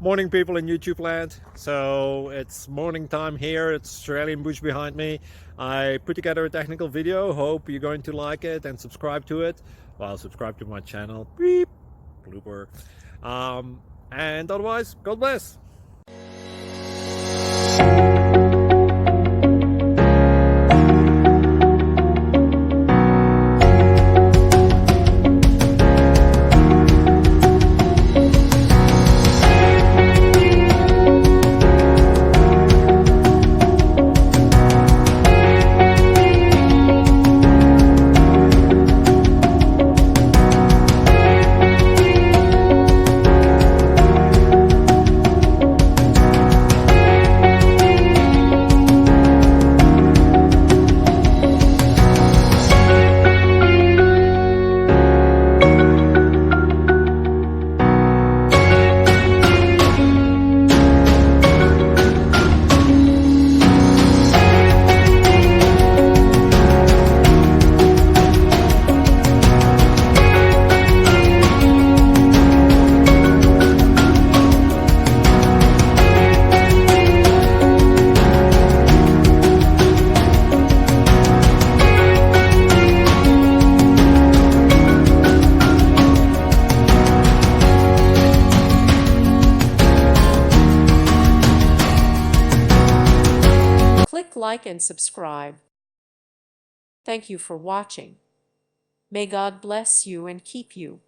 Morning, people in YouTube land. So it's morning time here. It's Australian bush behind me. I put together a technical video. Hope you're going to like it and subscribe to it. Well, subscribe to my channel. Beep. Blooper. And otherwise, God bless. Click like and subscribe. Thank you for watching. May God bless you and keep you.